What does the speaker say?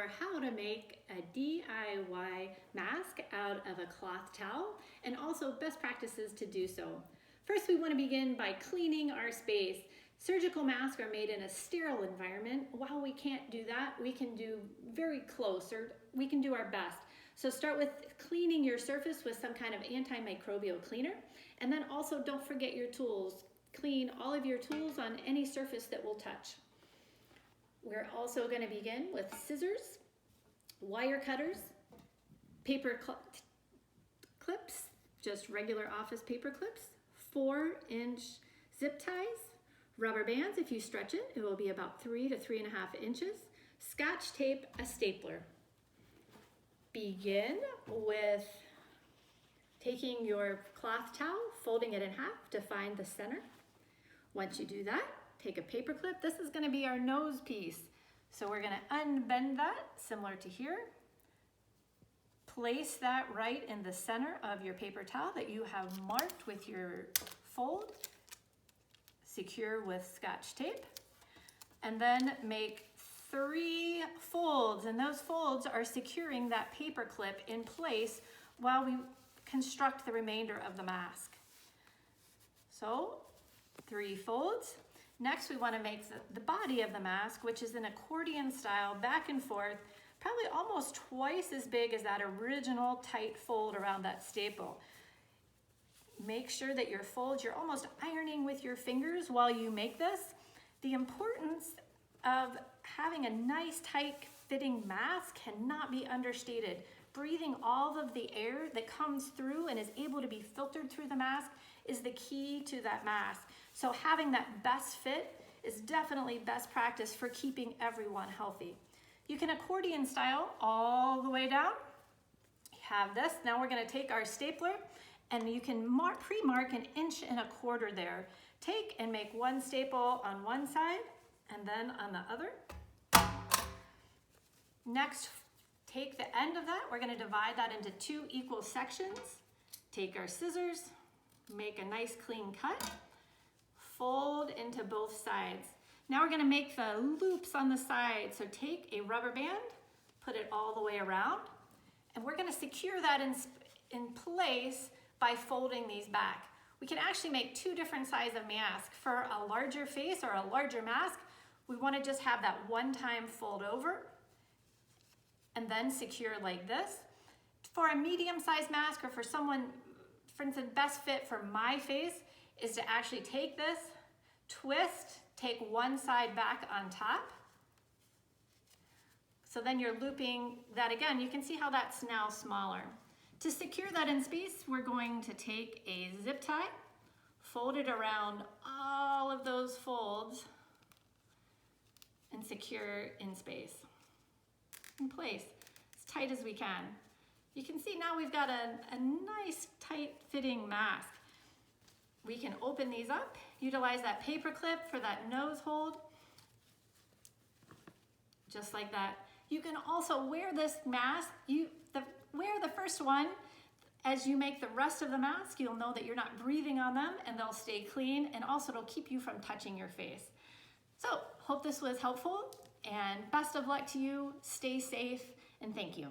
over how to make a DIY mask out of a cloth towel and also best practices to do so. First, we want to begin by cleaning our space. Surgical masks are made in a sterile environment. While we can't do that, we can do very close, or we can do our best. So start with cleaning your surface with some kind of antimicrobial cleaner, and then also don't forget your tools. Clean all of your tools on any surface that will touch. We're also going to begin with scissors, wire cutters, paper clips, just regular office paper clips, 4-inch zip ties, rubber bands. If you stretch it, it will be about 3 to 3.5 inches, scotch tape, a stapler. Begin with taking your cloth towel, folding it in half to find the center. Once you do that, take a paper clip. This is going to be our nose piece. So we're going to unbend that, similar to here. Place that right in the center of your paper towel that you have marked with your fold. Secure with scotch tape. And then make 3 folds, and those folds are securing that paper clip in place while we construct the remainder of the mask. So 3 folds. Next, we want to make the body of the mask, which is an accordion style, back and forth, probably almost twice as big as that original tight fold around that staple. Make sure that your folds, you're almost ironing with your fingers while you make this. The importance of having a nice tight fitting mask cannot be understated. Breathing all of the air that comes through and is able to be filtered through the mask is the key to that mask. So having that best fit is definitely best practice for keeping everyone healthy. You can accordion style all the way down. You have this. Now we're going to take our stapler, and you can pre-mark 1.25 inches there. Take and make 1 staple on one side and then on the other. Next, take the end of that. We're going to divide that into 2 equal sections. Take our scissors, make a nice clean cut, fold into both sides. Now we're going to make the loops on the side. So take a rubber band, put it all the way around, and we're going to secure that in place by folding these back. We can actually make 2 different sizes of mask. For a larger face or a larger mask, we want to just have that one-time fold over and then secure like this. For a medium-sized mask, or for someone, for instance, best fit for my face is to actually take this, twist, take one side back on top. So then you're looping that again. You can see how that's now smaller. To secure that in space, we're going to take a zip tie, fold it around all of those folds, and secure in space, in place, as tight as we can. You can see now we've got a nice tight fitting mask. We can open these up, utilize that paper clip for that nose hold, just like that. You can also wear this mask, wear the first one. As you make the rest of the mask, you'll know that you're not breathing on them and they'll stay clean, and also it'll keep you from touching your face. So, hope this was helpful, and best of luck to you. Stay safe, and thank you.